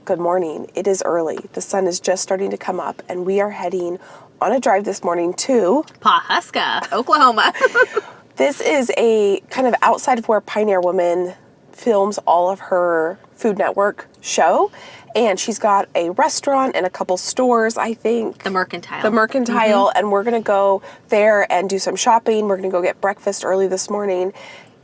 Good morning. It is early. The sun is just starting to come up, and we are heading on a drive this morning to Pawhuska, Oklahoma. This is a kind of outside of where Pioneer Woman films all of her Food Network show. And she's got a restaurant and a couple stores, I think. The Mercantile. And we're going to go there and do some shopping. We're going to go get breakfast early this morning.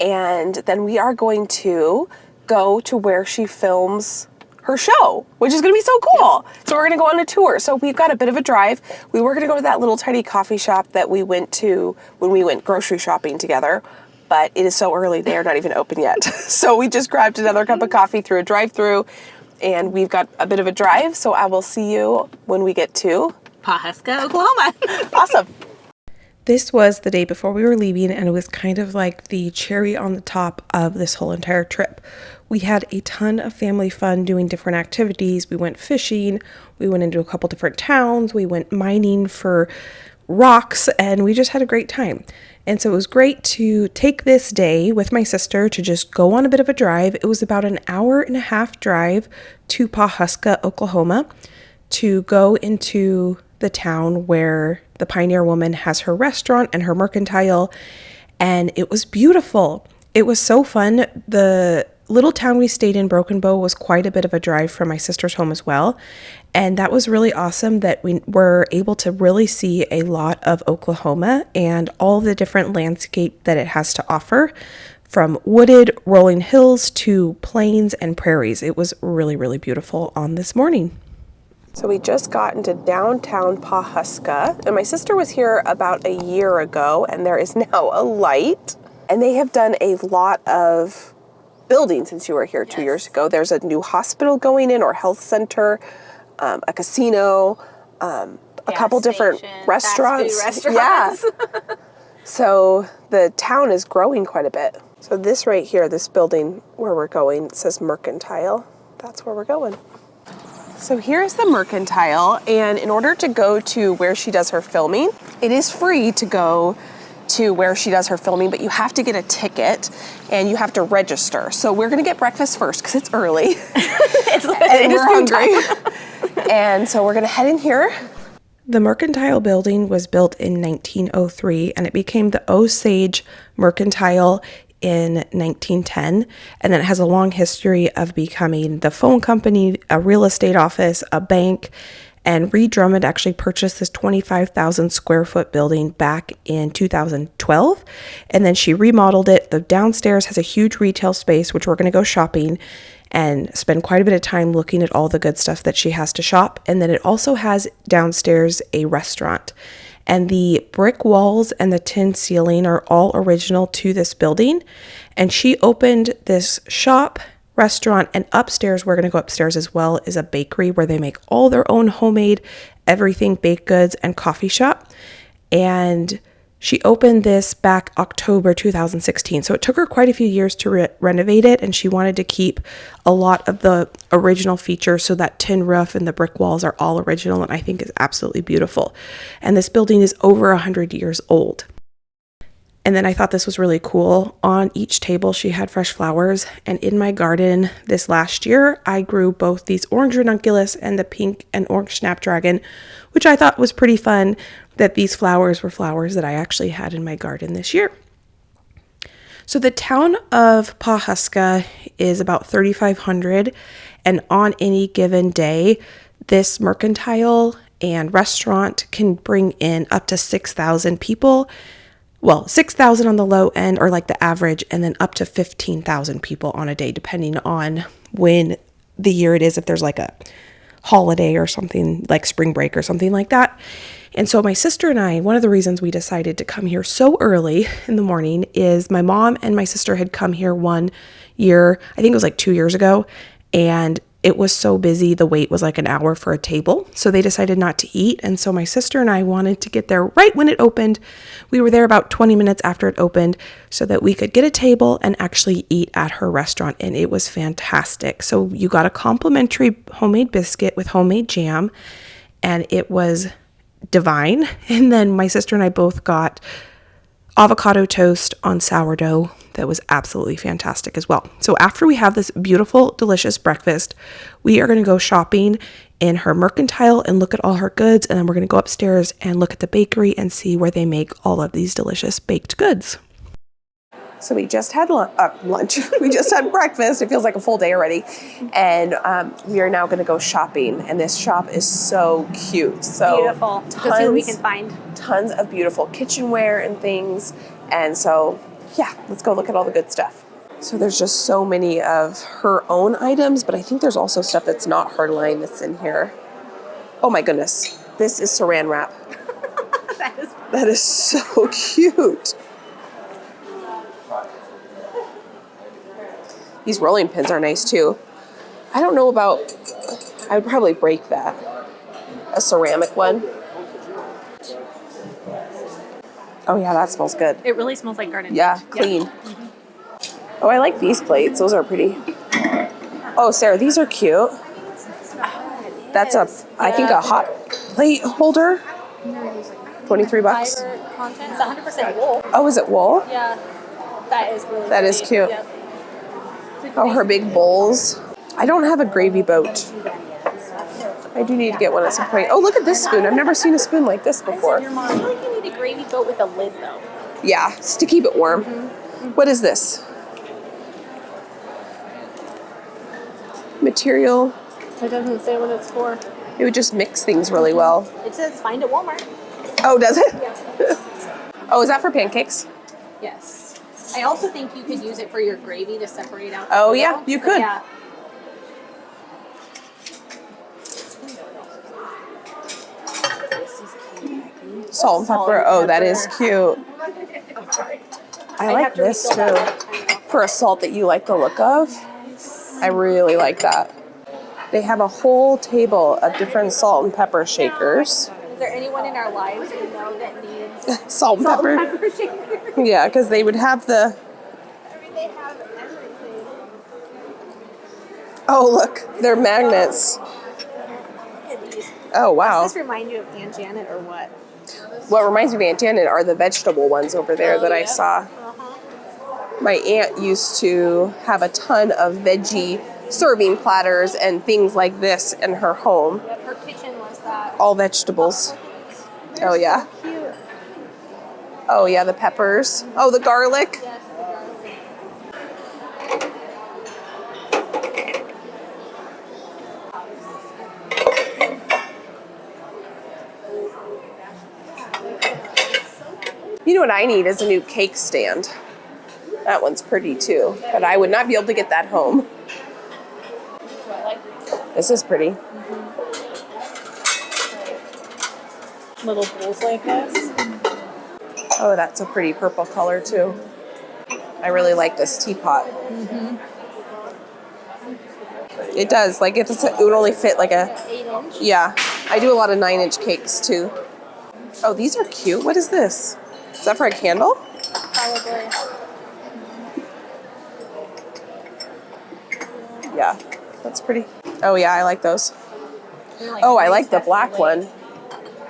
And then we are going to go to where she films her show, which is going to be so cool. So we're going to go on a tour. So we've got a bit of a drive. We were going to go to that little tiny coffee shop that we went to when we went grocery shopping together. But it is so early, they are not even open yet. So we just grabbed another cup of coffee through a drive-thru. And we've got a bit of a drive, so I will see you when we get to Pawhuska, Oklahoma. Awesome. This was the day before we were leaving, and it was kind of like the cherry on the top of this whole entire trip. We had a ton of family fun doing different activities. We went fishing, we went into a couple different towns, we went mining for rocks, and we just had a great time. And so it was great to take this day with my sister to just go on a bit of a drive. It was about an 1.5-hour drive to Pawhuska, Oklahoma, to go into the town where the Pioneer Woman has her restaurant and her Mercantile. And it was beautiful. It was so fun. The little town we stayed in, Broken Bow, was quite a bit of a drive from my sister's home as well. And that was really awesome that we were able to really see a lot of Oklahoma and all the different landscape that it has to offer, from wooded rolling hills to plains and prairies. It was really, really beautiful on this morning. So we just got into downtown Pawhuska, and my sister was here about a year ago, and there is now a light. And they have done a lot of building since you were here 2 years ago. There's a new hospital going in, or health center, a casino, a couple different restaurants. Fast food restaurants. Yeah. So the town is growing quite a bit. So this right here, this building where we're going, it says Mercantile. That's where we're going. So here's the Mercantile, and in order to go to where she does her filming, it is free to go to where she does her filming, but you have to get a ticket and you have to register. So we're gonna get breakfast first because it's early. And we're hungry. And so we're gonna head in here. The Mercantile building was built in 1903, and it became the Osage Mercantile in 1910. And then it has a long history of becoming the phone company, a real estate office, a bank. And Ree Drummond actually purchased this 25,000 square foot building back in 2012. And then she remodeled it. The downstairs has a huge retail space, which we're going to go shopping and spend quite a bit of time looking at all the good stuff that she has to shop. And then it also has downstairs a restaurant. And the brick walls and the tin ceiling are all original to this building. And she opened this shop, restaurant, and upstairs, we're going to go upstairs as well, is a bakery where they make all their own homemade everything baked goods and coffee shop. And she opened this back October 2016. So it took her quite a few years to renovate it, and she wanted to keep a lot of the original features, so that tin roof and the brick walls are all original, and I think is absolutely beautiful. And this building is over 100 years old. And then I thought this was really cool. On each table, she had fresh flowers. And in my garden this last year, I grew both these orange ranunculus and the pink and orange snapdragon, which I thought was pretty fun that these flowers were flowers that I actually had in my garden this year. So the town of Pawhuska is about 3,500. And on any given day, this Mercantile and restaurant can bring in up to 6,000 people. Well, 6,000 on the low end, or like the average, and then up to 15,000 people on a day, depending on when the year it is, if there's like a holiday or something like spring break or something like that. And so my sister and I, one of the reasons we decided to come here so early in the morning is my mom and my sister had come here one year, I think it was like 2 years ago, and it was so busy, the wait was like an hour for a table. So they decided not to eat. And so my sister and I wanted to get there right when it opened. We were there about 20 minutes after it opened so that we could get a table and actually eat at her restaurant. And it was fantastic. So you got a complimentary homemade biscuit with homemade jam, and it was divine. And then my sister and I both got avocado toast on sourdough that was absolutely fantastic as well. So after we have this beautiful, delicious breakfast, we are going to go shopping in her Mercantile and look at all her goods. And then we're going to go upstairs and look at the bakery and see where they make all of these delicious baked goods. So we just had lunch. We just had breakfast. It feels like a full day already. And we are now going to go shopping. And this shop is so cute. So Beautiful. Let's see what we can find. Tons of beautiful kitchenware and things. And so, yeah, let's go look at all the good stuff. So there's just so many of her own items, but I think there's also stuff that's not her line that's in here. Oh my goodness. This is saran wrap. That is so cute. These rolling pins are nice too. I don't know about, I would probably break that. A ceramic one. Oh yeah, that smells good. It really smells like garden. Yeah, clean. Mm-hmm. Oh, I like these plates. Those are pretty. Oh, Sarah, these are cute. That's I think a hot plate holder. 23 bucks. It's 100% wool. Oh, is it wool? Yeah, that is really That is cute. Yep. Oh, her big bowls. I don't have a gravy boat. I do need to get one at some point. Oh, look at this spoon. I've never seen a spoon like this before. I feel like you need a gravy boat with a lid, though. Yeah, just to keep it warm. Mm-hmm. What is this? Material. It doesn't say what it's for. It would just mix things really well. It says find at Walmart. Oh, does it? Yeah. Oh, is that for pancakes? Yes. I also think you could use it for your gravy to separate out. Oh, yeah, you could. Yeah. Salt and pepper. Oh, that is cute. I like this too. For a salt that you like the look of. I really like that. They have a whole table of different salt and pepper shakers. Is there anyone in our lives we know that needs Salt and pepper? shakers? Yeah, because they would have the... I mean, they have everything. Oh, look. They're magnets. Look at these. Oh, wow. Does this remind you of Aunt Janet or what? What reminds me of Aunt Janet are the vegetable ones over there that I yeah. saw. My aunt used to have a ton of veggie serving platters and things like this in her home. Yep, her kitchen was that. All vegetables. Oh, yeah. So cute. Oh, yeah, the peppers. Oh, the garlic. Yes, the garlic. You know what I need is a new cake stand. That one's pretty too, but I would not be able to get that home. This is pretty. Little bowls like this. Oh, that's a pretty purple color too. I really like this teapot. It does, like it would only fit like a, 8-inch. yeah. I do a lot of 9-inch cakes too. Oh, these are cute. What is this? Is that for a candle? Probably. Yeah, that's pretty. Oh yeah, I like those. They're Oh, I nice like the hefty black lid. one.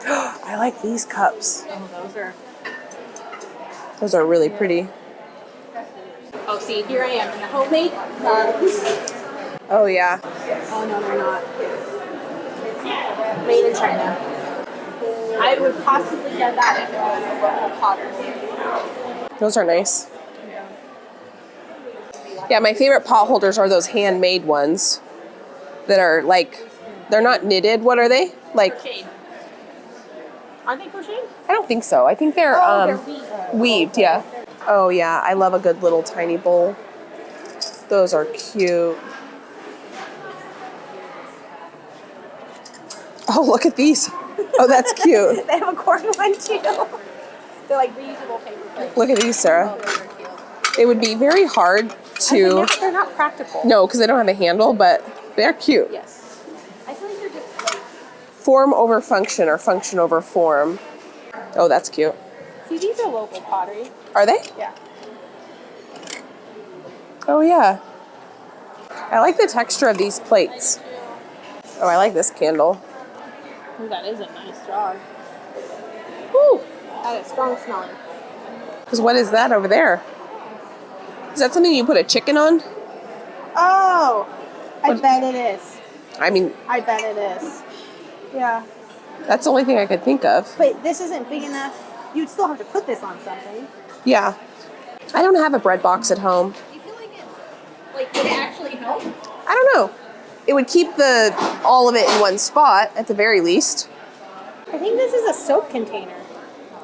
I like these cups. Oh, Those are really pretty. Oh, see, here I am in the homemade mugs. Oh yeah. Oh, no, they're not. Made in China. I would possibly get that if it was a potter. Those are nice. Yeah, my favorite pot holders are those handmade ones that are like, they're not knitted. What are they? Like, Crocheted. Aren't they crocheted? I don't think so. I think they're, They're weaved, yeah. Oh yeah, I love a good little tiny bowl. Those are cute. Oh, look at these. Oh, that's cute. They have a corn one too. They're like reusable paper plates. Look at these, Sarah. Oh, those are cute. It would be very hard to... They're not practical. No, because they don't have a handle, but they're cute. Yes. I feel like they're just like... Form over function or function over form. Oh, that's cute. See, these are local pottery. Are they? Yeah. Oh, yeah. I like the texture of these plates. Oh, I like this candle. Ooh, that is a nice jar. Woo! That is strong smelling. Because what is that over there? Is that something you put a chicken on? Oh, I bet it is. I mean, I bet it is. Yeah. that's the only thing I could think of. But this isn't big enough. You'd still have to put this on something. Yeah. I don't have a bread box at home. Do you feel like would it actually help? I don't know. It would keep all of it in one spot at the very least. I think this is a soap container.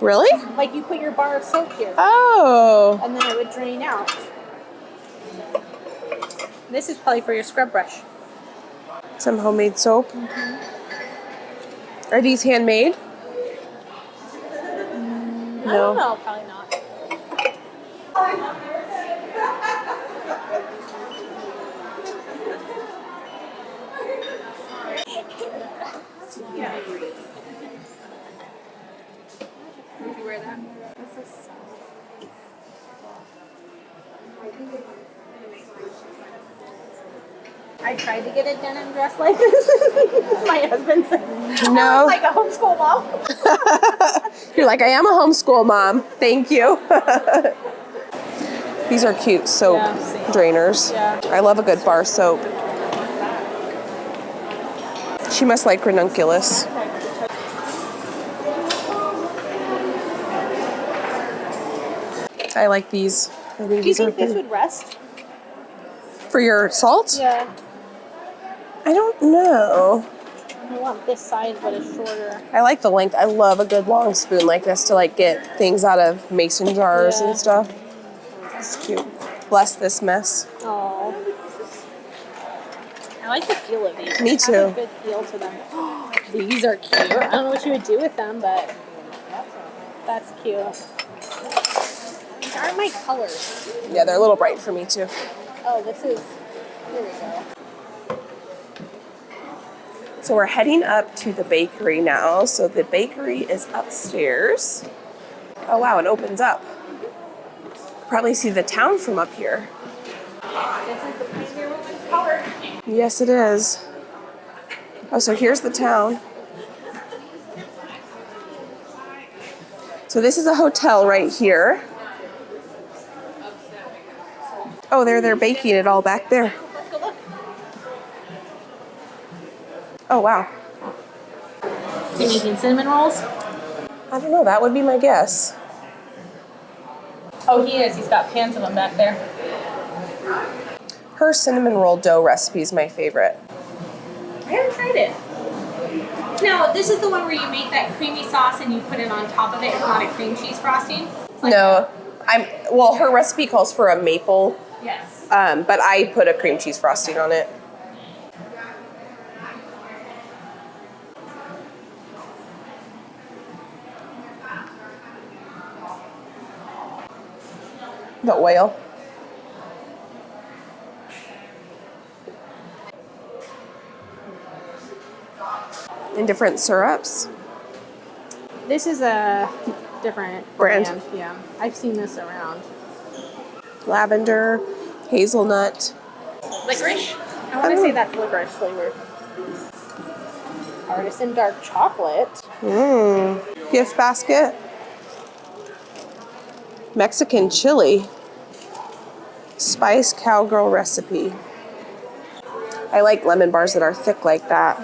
Really? Like you put your bar of soap here. Oh. And then it would drain out. This is probably for your scrub brush. Some homemade soap. Mm-hmm. Are these handmade? I don't know, probably not. Yeah. Would you wear that? I tried to get a denim dress like this. My husband said, No. like a homeschool mom. You're like, I am a homeschool mom. Thank you. These are cute soap drainers. Yeah. I love a good bar soap. She must like ranunculus. I like these. I think Do you these are think this would rest? for your salt? Yeah. I don't know. I want this size, but it's shorter. I like the length. I love a good long spoon like this to like get things out of mason jars and stuff. It's cute. Bless this mess. Oh. I like the feel of these. Me They too. have a good feel to them. These are cute. I don't know what you would do with them, but that's cute. These aren't my colors. Yeah, they're a little bright for me too. Oh, this is. Here we go. So we're heading up to the bakery now. So the bakery is upstairs. Oh wow, it opens up. Probably see the town from up here. This is the Pioneer Women's color. Yes, it is. Oh, so here's the town. So this is a hotel right here. Oh, they're baking it all back there. Let's go look. Oh, wow. Is he making cinnamon rolls? I don't know. That would be my guess. Oh, he is. He's got pans of them back there. Her cinnamon roll dough recipe is my favorite. I haven't tried it. Now, this is the one where you make that creamy sauce and you put it on top of it. It's not a cream cheese frosting. It's like No, her recipe calls for a maple, yes. but I put a cream cheese frosting on it. The oil. And different syrups. This is a different Brand. Yeah, I've seen this around. Lavender, hazelnut. Licorice? I want to say that's licorice flavor. Artisan dark chocolate. Gift basket. Mexican chili. Spice cowgirl recipe. I like lemon bars that are thick like that.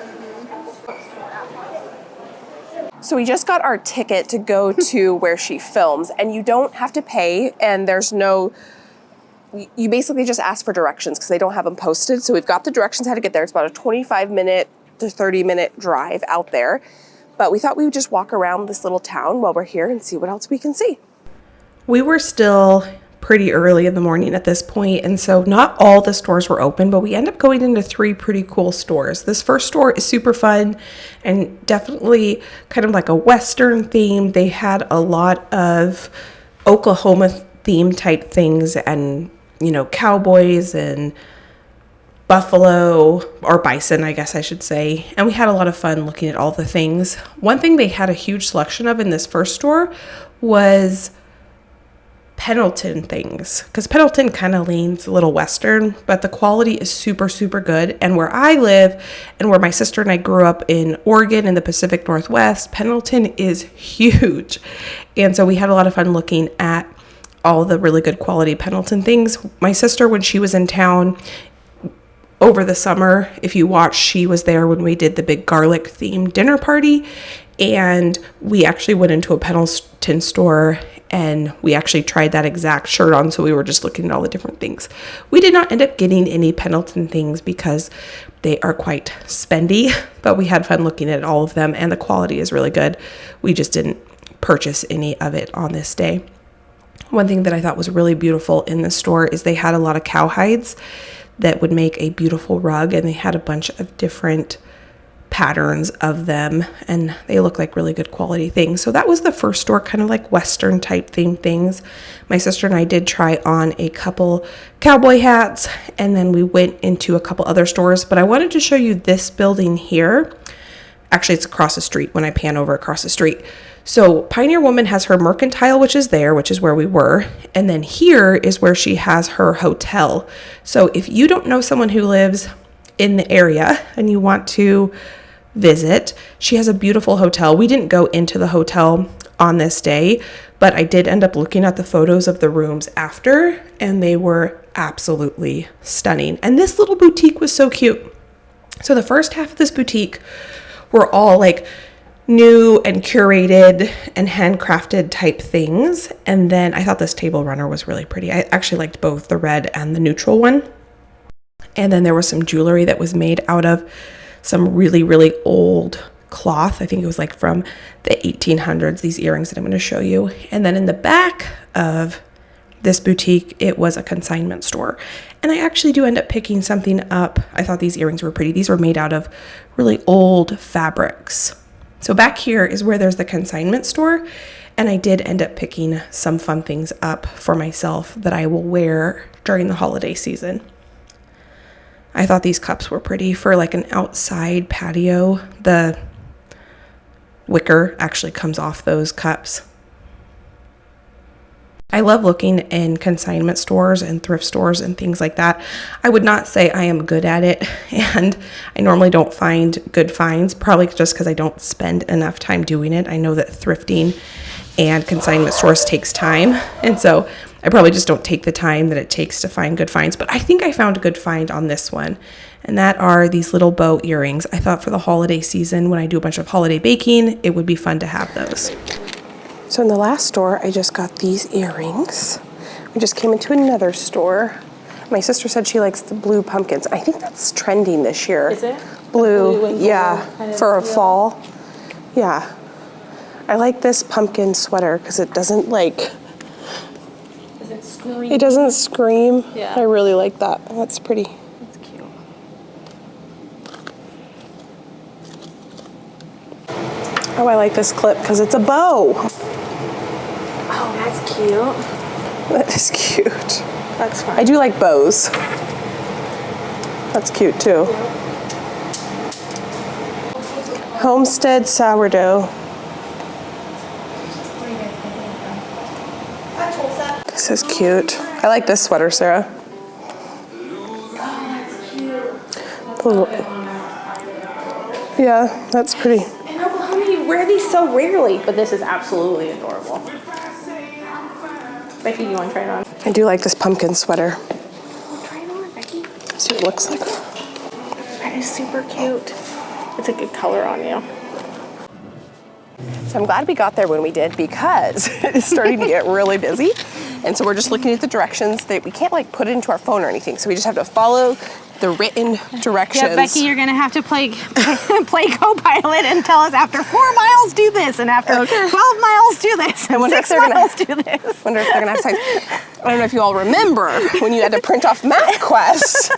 So we just got our ticket to go to where she films, and you don't have to pay, and there's no, you basically just ask for directions because they don't have them posted. So we've got the directions how to get there. It's about a 25-minute to 30-minute drive out there. But we thought we would just walk around this little town while we're here and see what else we can see. We were still pretty early in the morning at this point, and so not all the stores were open, but we end up going into 3 pretty cool stores. This first store is super fun and definitely kind of like a Western theme. They had a lot of Oklahoma theme type things and, you know, cowboys and buffalo or bison, I guess I should say. And we had a lot of fun looking at all the things. One thing they had a huge selection of in this first store was Pendleton things, because Pendleton kind of leans a little Western, but the quality is super, super good. And where I live and where my sister and I grew up in Oregon in the Pacific Northwest, Pendleton is huge. And so we had a lot of fun looking at all the really good quality Pendleton things. My sister, when she was in town over the summer, if you watch, she was there when we did the big garlic themed dinner party, and we actually went into a Pendleton store and we actually tried that exact shirt on. So we were just looking at all the different things. We did not end up getting any Pendleton things because they are quite spendy, but we had fun looking at all of them and the quality is really good. We just didn't purchase any of it on this day. One thing that I thought was really beautiful in the store is they had a lot of cowhides that would make a beautiful rug, and they had a bunch of different patterns of them, and they look like really good quality things. So that was the first store, kind of like Western type themed things. My sister and I did try on a couple cowboy hats, and then we went into a couple other stores, but I wanted to show you this building here. Actually, it's across the street when I pan over across the street. So Pioneer Woman has her Mercantile, which is there, which is where we were. And then here is where she has her hotel. So if you don't know someone who lives in the area and you want to visit, she has a beautiful hotel. We didn't go into the hotel on this day, but I did end up looking at the photos of the rooms after, and they were absolutely stunning. And this little boutique was so cute. So the first half of this boutique were all like new and curated and handcrafted type things. And then I thought this table runner was really pretty. I actually liked both the red and the neutral one. And then there was some jewelry that was made out of some really, really old cloth. I think it was like from the 1800s, these earrings that I'm going to show you. And then in the back of this boutique, it was a consignment store. And I actually do end up picking something up. I thought these earrings were pretty. These were made out of really old fabrics. So back here is where there's the consignment store. And I did end up picking some fun things up for myself that I will wear during the holiday season. I thought these cups were pretty for like an outside patio. The wicker actually comes off those cups. I love looking in consignment stores and thrift stores and things like that. I would not say I am good at it, and I normally don't find good finds, probably just because I don't spend enough time doing it. I know that thrifting and consignment stores takes time, and so I probably just don't take the time that it takes to find good finds. But I think I found a good find on this one, and that are these little bow earrings. I thought for the holiday season, when I do a bunch of holiday baking, it would be fun to have those. So in the last store, I just got these earrings. We just came into another store. My sister said she likes the blue pumpkins. I think that's trending this year. Is it? Blue, yeah, kind of for a deal. fall. Yeah. I like this pumpkin sweater because it doesn't like, Does it scream? it doesn't scream. Yeah. I really like that. That's pretty. That's cute. Oh, I like this clip because it's a bow. Oh, that's cute. That is cute. That's fun. I do like bows. That's cute too. Homestead sourdough. This is cute. I like this sweater, Sarah. Ooh. Yeah, that's pretty. I know, but honey, you wear these so rarely. But this is absolutely adorable. Becky, do you want to try it on? I do like this pumpkin sweater. Try it on, Becky. See what it looks like. That is super cute. It's a good color on you. So I'm glad we got there when we did because it's starting to get really busy. And so we're just looking at the directions that we can't like put it into our phone or anything. So we just have to follow the written directions. Yeah, Becky, you're gonna have to play co-pilot and tell us after 4 miles do this, and after 12 miles do this, and 6 miles do this. Wonder if they're gonna have time. I don't know if you all remember when you had to print off MapQuest,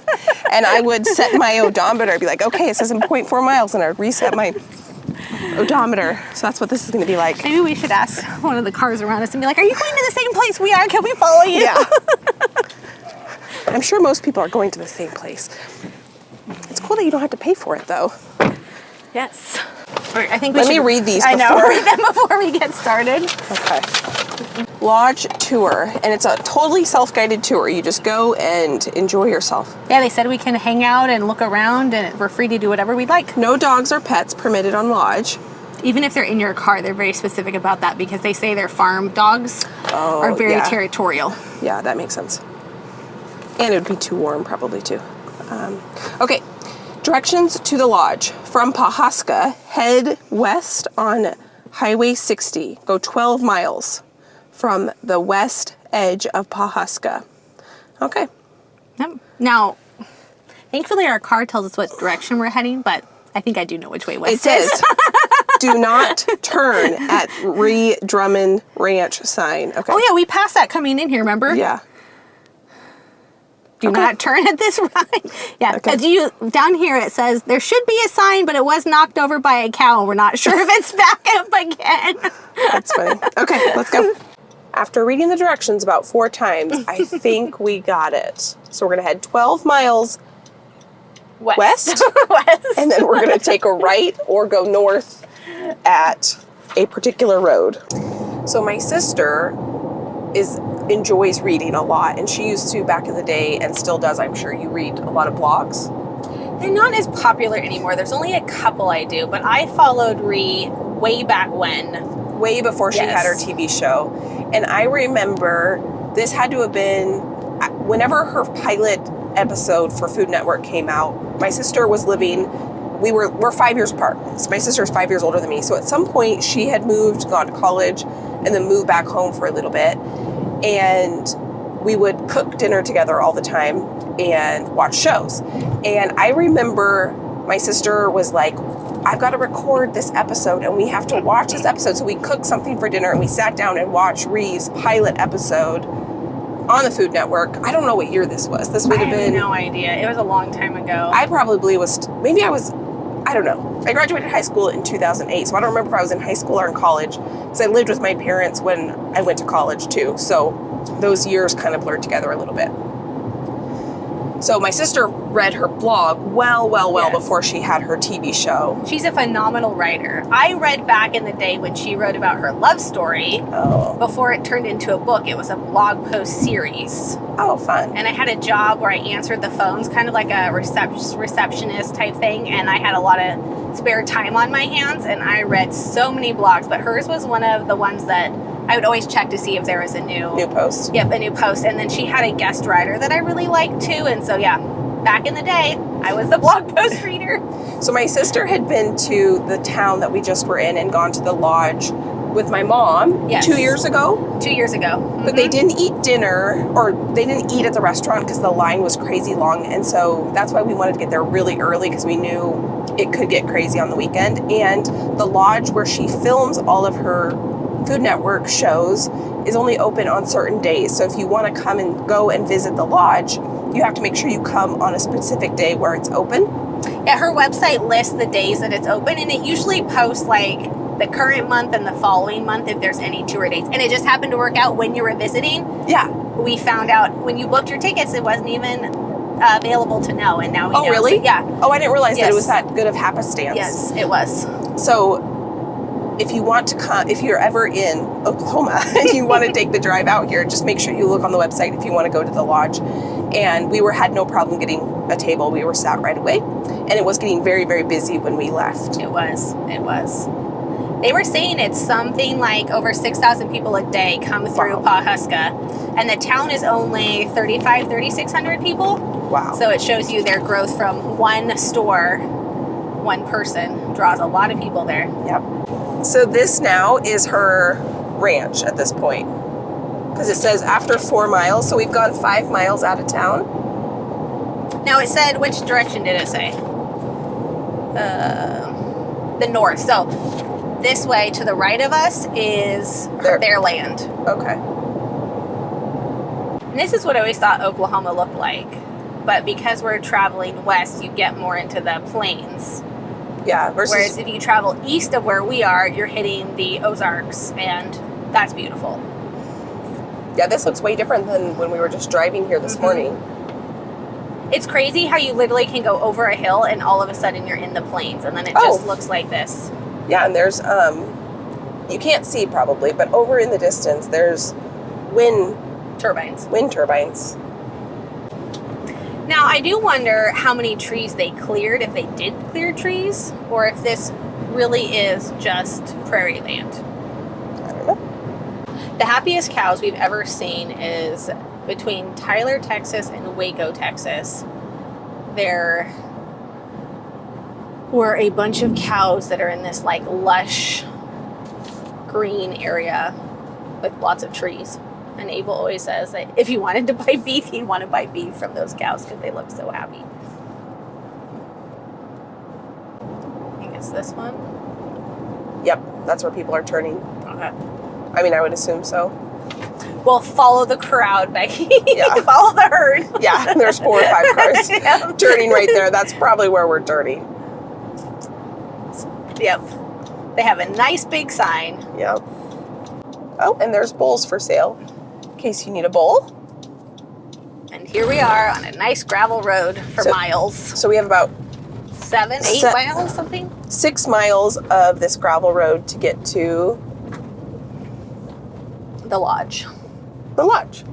and I would set my odometer. I'd be like, okay, it says in 0.4 miles, and I would reset my odometer. So that's what this is gonna be like. Maybe we should ask one of the cars around us and be like, are you going to the same place we are? Can we follow you? Yeah. I'm sure most people are going to the same place. It's cool that you don't have to pay for it, though. Yes. Right, I think we Let me should read these I know, before. read them before we get started. Okay. Lodge tour, and it's a totally self-guided tour. You just go and enjoy yourself. Yeah, they said we can hang out and look around, and we're free to do whatever we'd like. No dogs or pets permitted on lodge. Even if they're in your car, they're very specific about that because they say their farm dogs are very territorial. Yeah, that makes sense. And it would be too warm probably too. Okay, directions to the lodge. From Pawhuska, head west on Highway 60. Go 12 miles from the west edge of Pawhuska. Okay. Yep. Now, thankfully our car tells us what direction we're heading, but I think I do know which way west It says, do not turn at Drummond Ranch sign. Okay. Oh yeah, we passed that coming in here, remember? Yeah. Do not turn at this right. Yeah, Okay. Down here it says there should be a sign, but it was knocked over by a cow, and we're not sure if it's back up again. That's funny. Okay, let's go. After reading the directions about 4 times, I think we got it. So we're going to head 12 miles west, West. and then we're going to take a right or go north at a particular road. So my sister enjoys reading a lot, and she used to back in the day and still does. I'm sure you read a lot of blogs. They're not as popular anymore. There's only a couple I do, but I followed Ree way back when. Way before she had her TV show. And I remember this had to have been whenever her pilot episode for Food Network came out. My sister was living, we're 5 years apart. So my sister's 5 years older than me. So at some point she had moved, gone to college, and then moved back home for a little bit. And we would cook dinner together all the time and watch shows. And I remember my sister was like, I've got to record this episode and we have to watch this episode. So we cooked something for dinner and we sat down and watched Ree's pilot episode on the Food Network. I don't know what year this was. This would have been... I have no idea. It was a long time ago. I probably was... I don't know. I graduated high school in 2008, so I don't remember if I was in high school or in college, because I lived with my parents when I went to college too, so those years kind of blurred together a little bit. So my sister read her blog well before she had her TV show. She's a phenomenal writer. I read back in the day when she wrote about her love story. Oh. Before it turned into a book. It was a blog post series. Oh, fun. And I had a job where I answered the phones, kind of like a receptionist type thing, and I had a lot of spare time on my hands, and I read so many blogs, but hers was one of the ones that I would always check to see if there was a new post. Yep, a new post. And then she had a guest writer that I really liked too. And so, yeah, back in the day, I was the blog post reader. So my sister had been to the town that we just were in and gone to the lodge with my mom 2 years ago. 2 years ago. Mm-hmm. But they didn't eat dinner, or they didn't eat at the restaurant because the line was crazy long. And so that's why we wanted to get there really early, because we knew it could get crazy on the weekend. And the lodge where she films all of her Food Network shows is only open on certain days. So if you want to come and go and visit the lodge, you have to make sure you come on a specific day where it's open. Yeah, her website lists the days that it's open, and it usually posts like the current month and the following month if there's any tour dates. And it just happened to work out when you were visiting. Yeah. We found out when you booked your tickets, it wasn't even available to know, and now we know. Oh, really? So, yeah. Oh, I didn't realize that it was that good of happenstance. Yes, it was. So if you want to come, if you're ever in Oklahoma and you want to take the drive out here, just make sure you look on the website if you want to go to the lodge. And we had no problem getting a table. We were sat right away. And it was getting very, very busy when we left. It was. They were saying it's something like over 6,000 people a day come through Pawhuska. And the town is only 3,600 people. Wow. So it shows you their growth from one store, one person, draws a lot of people there. Yep. So this now is her ranch at this point, because it says after 4 miles. So we've gone 5 miles out of town. Now it said, which direction did it say? The north. So this way to the right of us is their land. Okay. And this is what I always thought Oklahoma looked like. But because we're traveling west, you get more into the plains. Yeah. Whereas if you travel east of where we are, you're hitting the Ozarks, and that's beautiful. Yeah, this looks way different than when we were just driving here this morning. It's crazy how you literally can go over a hill and all of a sudden you're in the plains, and then it just looks like this. Yeah, and there's, you can't see probably, but over in the distance, there's wind turbines. Wind turbines. Now, I do wonder how many trees they cleared, if they did clear trees, or if this really is just prairie land. I don't know. The happiest cows we've ever seen is between Tyler, Texas and Waco, Texas. There were a bunch of cows that are in this like lush green area with lots of trees. And Abel always says that if he wanted to buy beef, he'd want to buy beef from those cows because they look so happy. I think it's this one. Yep, that's where people are turning. Okay. I mean, I would assume so. We'll follow the crowd, Becky. Yeah. Follow the herd. Yeah, there's 4 or 5 cars Yeah. turning right there. That's probably where we're turning. Yep. They have a nice big sign. Yep. Oh, and there's bowls for sale. In case you need a bowl. And here we are on a nice gravel road for miles. So we have about 7, 8 miles, something? 6 miles of this gravel road to get to The lodge. the lodge.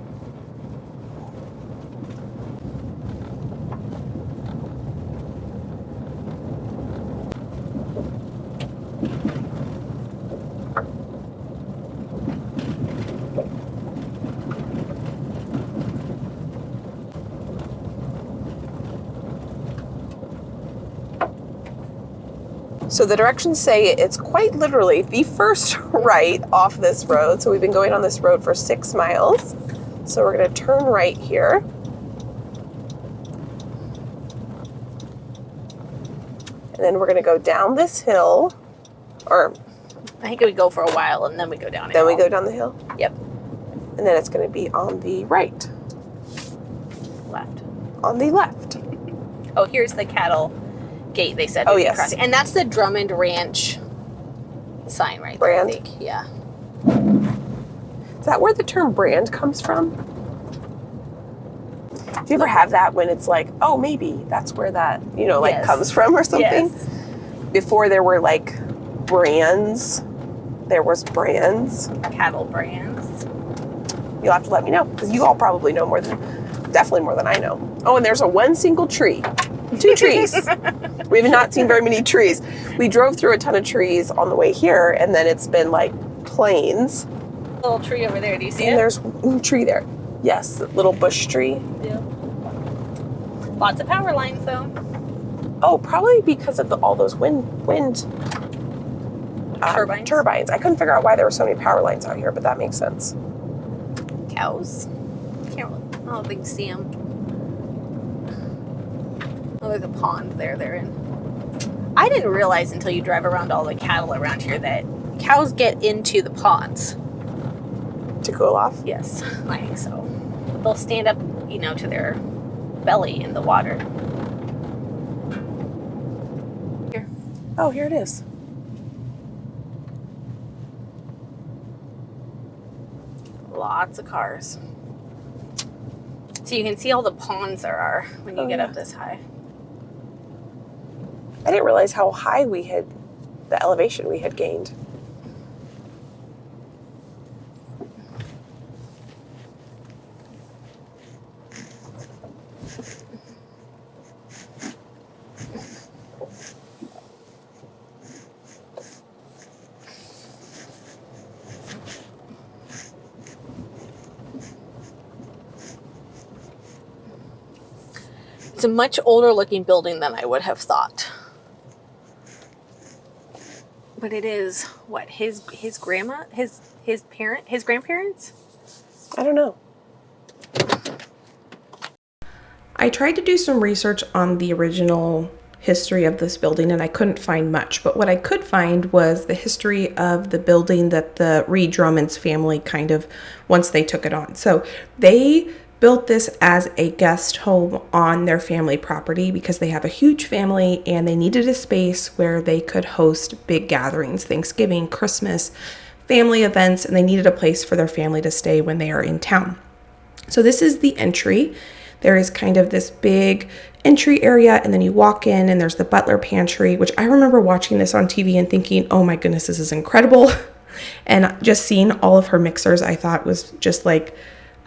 So the directions say it's quite literally the first right off this road. So we've been going on this road for 6 miles. So we're going to turn right here. And then we're going to go down this hill. Or I think we go for a while and then we go down it. then we go down the hill. Yep. And then it's going to be on the right. Left. On the left. Oh, here's the cattle gate they said. Oh, we'd be yes. crossing. And that's the Drummond Ranch sign right Brand. there, I think. Yeah. Is that where the term brand comes from? Do you ever have that when it's like, oh, maybe that's where that, Yes. comes from or something? Yes. Before there were like brands, there was brands. Cattle brands. You'll have to let me know because you all probably know definitely more than I know. Oh, and there's one single tree. 2 trees. We have not seen very many trees. We drove through a ton of trees on the way here, and then it's been like plains. Little tree over there. Do you see And it? there's a tree there. Yes, the little bush tree. Yeah. Lots of power lines, though. Oh, probably because of all those wind Turbines. turbines. I couldn't figure out why there were so many power lines out here, but that makes sense. Cows. I don't think you see them. Oh, there's a pond there they're in. I didn't realize until you drive around all the cattle around here that cows get into the ponds. To cool off? Yes, I think so. They'll stand up, to their belly in the water. Here. Oh, here it is. Lots of cars. So you can see all the ponds there are when you get up this high. I didn't realize how high the elevation we had gained. It's a much older looking building than I would have thought. But it is what his grandma, his grandparents? I don't know. I tried to do some research on the original history of this building and I couldn't find much, but what I could find was the history of the building that the Reed Drummond's family kind of, once they took it on. So they built this as a guest home on their family property because they have a huge family and they needed a space where they could host big gatherings, Thanksgiving, Christmas, family events, and they needed a place for their family to stay when they are in town. So this is the entry. There is kind of this big entry area and then you walk in and there's the butler pantry, which I remember watching this on TV and thinking, oh my goodness, this is incredible. And just seeing all of her mixers, I thought was just like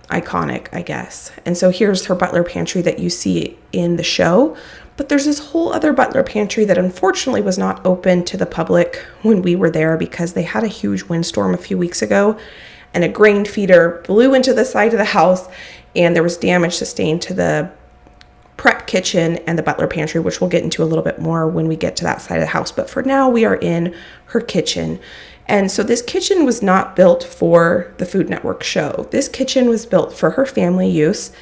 iconic, I guess. And so here's her butler pantry that you see in the show. But there's this whole other butler pantry that unfortunately was not open to the public when we were there because they had a huge windstorm a few weeks ago and a grain feeder blew into the side of the house and there was damage sustained to the prep kitchen and the butler pantry, which we'll get into a little bit more when we get to that side of the house. But for now, we are in her kitchen. And so this kitchen was not built for the Food Network show. This kitchen was built for her family use.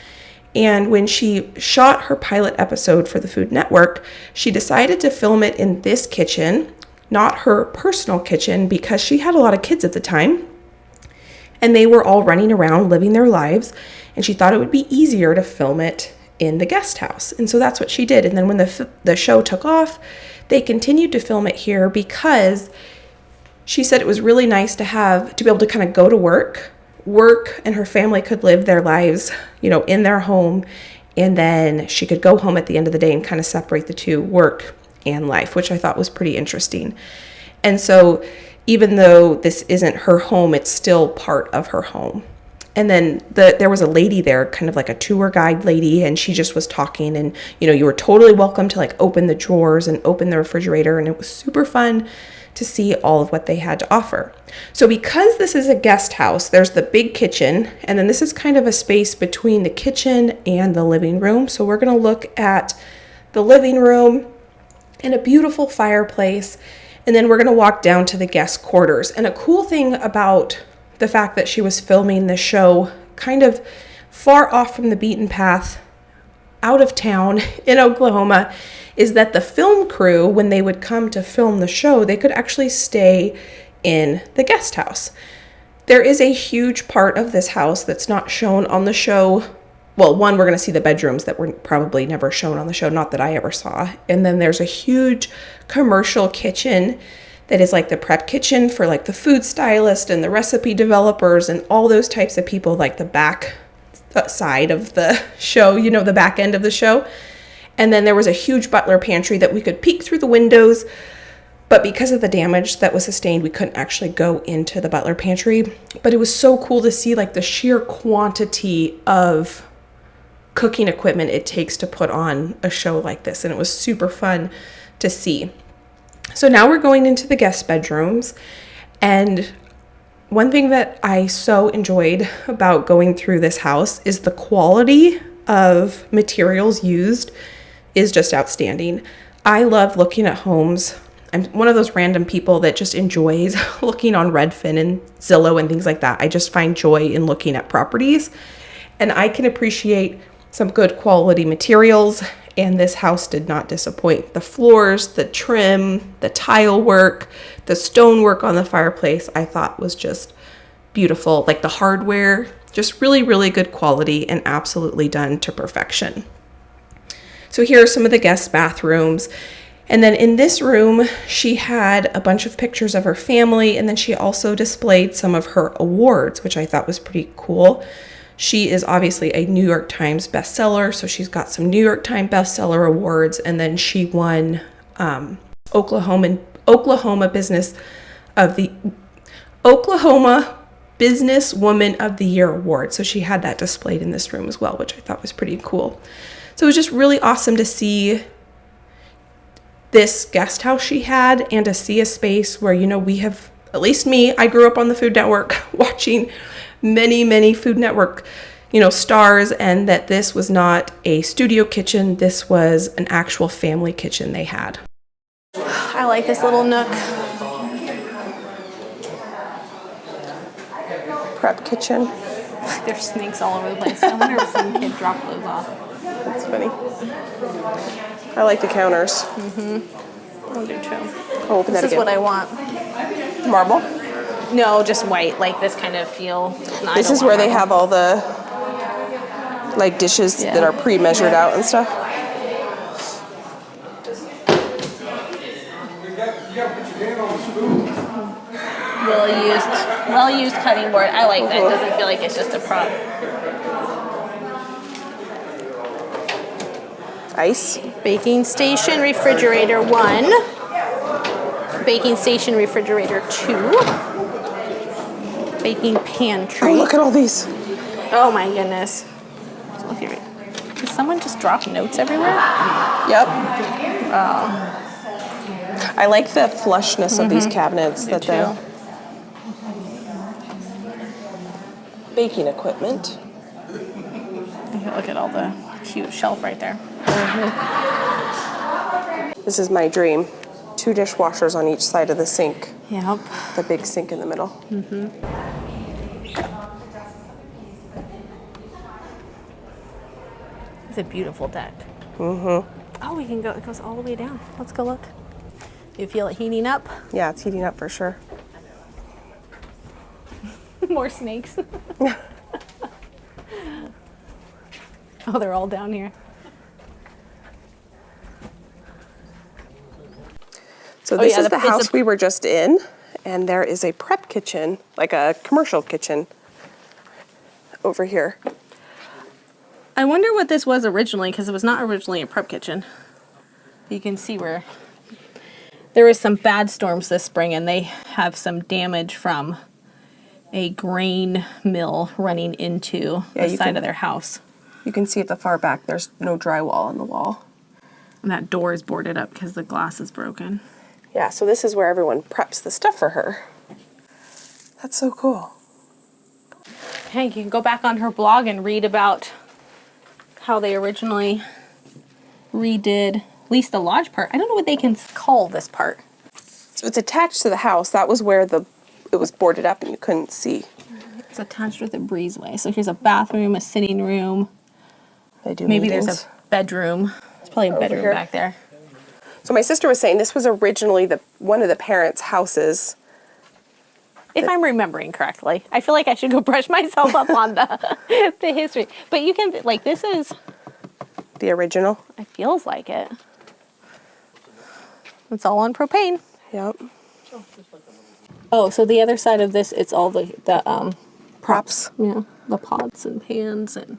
And when she shot her pilot episode for the Food Network, she decided to film it in this kitchen, not her personal kitchen, because she had a lot of kids at the time. And they were all running around living their lives. And she thought it would be easier to film it in the guest house. And so that's what she did. And then when the show took off, they continued to film it here because she said it was really nice to be able to kind of go to work, and her family could live their lives, in their home. And then she could go home at the end of the day and kind of separate the two, work and life, which I thought was pretty interesting. And so even though this isn't her home, it's still part of her home. And then there was a lady there, kind of like a tour guide lady, and she just was talking. And, you were totally welcome to open the drawers and open the refrigerator. And it was super fun to see all of what they had to offer. So because this is a guest house, there's the big kitchen. And then this is kind of a space between the kitchen and the living room. So we're going to look at the living room and a beautiful fireplace. And then we're going to walk down to the guest quarters. And a cool thing about the fact that she was filming the show kind of far off from the beaten path, out of town in Oklahoma, is that the film crew, when they would come to film the show, they could actually stay in the guest house. There is a huge part of this house that's not shown on the show. Well, one, we're going to see the bedrooms that were probably never shown on the show, not that I ever saw. And then there's a huge commercial kitchen that is like the prep kitchen for the food stylist and the recipe developers and all those types of people, like the back side of the show, the back end of the show. And then there was a huge butler pantry that we could peek through the windows, but because of the damage that was sustained, we couldn't actually go into the butler pantry. But it was so cool to see the sheer quantity of cooking equipment it takes to put on a show like this. And it was super fun to see. So now we're going into the guest bedrooms. And one thing that I so enjoyed about going through this house is the quality of materials used is just outstanding. I love looking at homes. I'm one of those random people that just enjoys looking on Redfin and Zillow and things like that. I just find joy in looking at properties, and I can appreciate some good quality materials, and this house did not disappoint. The floors, the trim, the tile work, the stonework on the fireplace, I thought was just beautiful. The hardware, just really, really good quality and absolutely done to perfection. So here are some of the guest bathrooms. And then in this room, she had a bunch of pictures of her family, and then she also displayed some of her awards, which I thought was pretty cool. She is obviously a New York Times bestseller, so she's got some New York Times bestseller awards, and then she won Oklahoma Businesswoman of the Year award. So she had that displayed in this room as well, which I thought was pretty cool. So it was just really awesome to see this guest house she had and to see a space where, we have, at least me, I grew up on the Food Network watching many, many Food Network, stars, and that this was not a studio kitchen. This was an actual family kitchen they had. I like this little nook. Prep kitchen. There's snakes all over the place. I wonder if some kid dropped those off. That's funny. I like the counters. I'll do too. I'll open that This is again. what I want. Marble. No, just white, this kind of feel. No, This is where they have all the dishes that are pre-measured out and stuff. Well-used cutting board. I like that. It doesn't feel like it's just a prop. Ice. Baking station, refrigerator 1. Baking station, refrigerator 2. Baking pantry. Oh, look at all these. Oh my goodness. So here, did someone just drop notes everywhere? Yep. I like the flushness of these cabinets. Me too. Baking equipment. Look at all the cute shelf right there. This is my dream. 2 dishwashers on each side of the sink. Yep. The big sink in the middle. It's a beautiful deck. Oh, we can go. It goes all the way down. Let's go look. You feel it heating up? Yeah, it's heating up for sure. More snakes. Oh, they're all down here. So this is the house we were just in, and there is a prep kitchen, like a commercial kitchen over here. I wonder what this was originally, because it was not originally a prep kitchen. You can see where there was some bad storms this spring, and they have some damage from a grain mill running into the side of their house. You can see at the far back, there's no drywall on the wall. And that door is boarded up because the glass is broken. Yeah, so this is where everyone preps the stuff for her. That's so cool. Hey, you can go back on her blog and read about how they originally redid at least the lodge part. I don't know what they can call this part. So it's attached to the house. That was where it was boarded up and you couldn't see. It's attached with a breezeway. So here's a bathroom, a sitting room. They do Maybe meetings. there's a bedroom. There's probably a bedroom here. back there. So my sister was saying this was originally one of the parents' houses. If I'm remembering correctly. I feel like I should go brush myself up on the history. But you can, like, this is... The original? It feels like it. It's all on propane. Yep. Oh, so the other side of this, it's all the Props. Yeah, the pots and pans and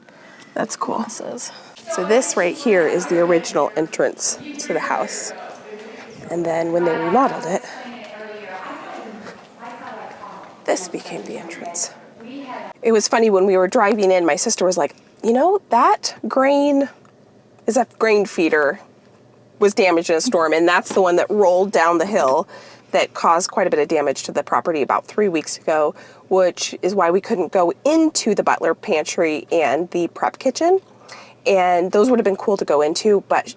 That's cool. glasses. So this right here is the original entrance to the house. And then when they remodeled it, this became the entrance. It was funny when we were driving in, my sister was like, you know, that grain feeder was damaged in a storm, and that's the one that rolled down the hill that caused quite a bit of damage to the property about 3 weeks ago, which is why we couldn't go into the butler pantry and the prep kitchen. And those would have been cool to go into, but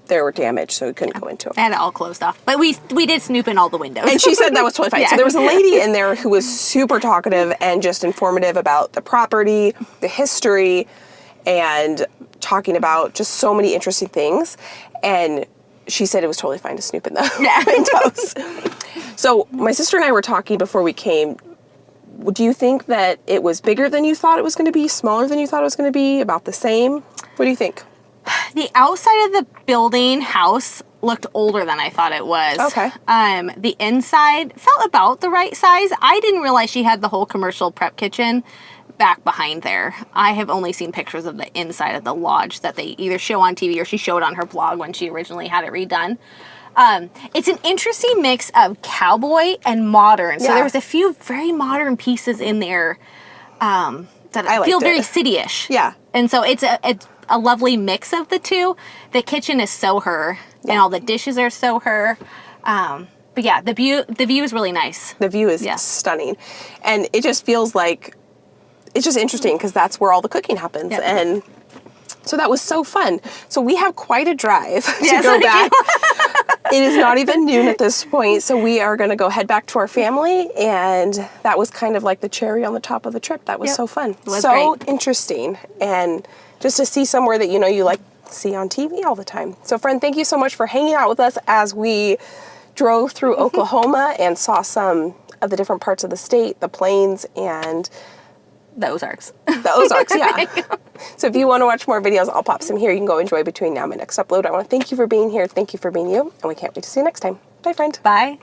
they were damaged, so we couldn't go into them. I had it all closed off. But we did snoop in all the windows. And she said that was totally fine. Yeah. So there was a lady in there who was super talkative and just informative about the property, the history, and talking about just so many interesting things. And she said it was totally fine to snoop in the windows. So my sister and I were talking before we came. Do you think that it was bigger than you thought it was going to be, smaller than you thought it was going to be, about the same? What do you think? The outside of the building house looked older than I thought it was. Okay. The inside felt about the right size. I didn't realize she had the whole commercial prep kitchen back behind there. I have only seen pictures of the inside of the lodge that they either show on TV or she showed on her blog when she originally had it redone. It's an interesting mix of cowboy and modern. So Yeah. there was a few very modern pieces in there that I feel liked very it. city-ish. Yeah. And so it's a lovely mix of the two. The kitchen is so her, and all the dishes are so her. But yeah, the view is really nice. The view is stunning. And it just feels like, it's just interesting because that's where all the cooking happens. Yep. And so that was so fun. So we have quite a drive to Yes, go we back. It is not even noon at this point, so we are going to go head back to our family, and that was kind of like the cherry on the top of the trip. That was so fun. was so great. interesting, and just to see somewhere that you like see on TV all the time. So friend, thank you so much for hanging out with us as we drove through Oklahoma and saw some of the different parts of the state, the plains, and The Ozarks. the Ozarks, yeah. So if you want to watch more videos, I'll pop some here. You can go enjoy between now and my next upload. I want to thank you for being here. Thank you for being you. And we can't wait to see you next time. Bye, friend. Bye.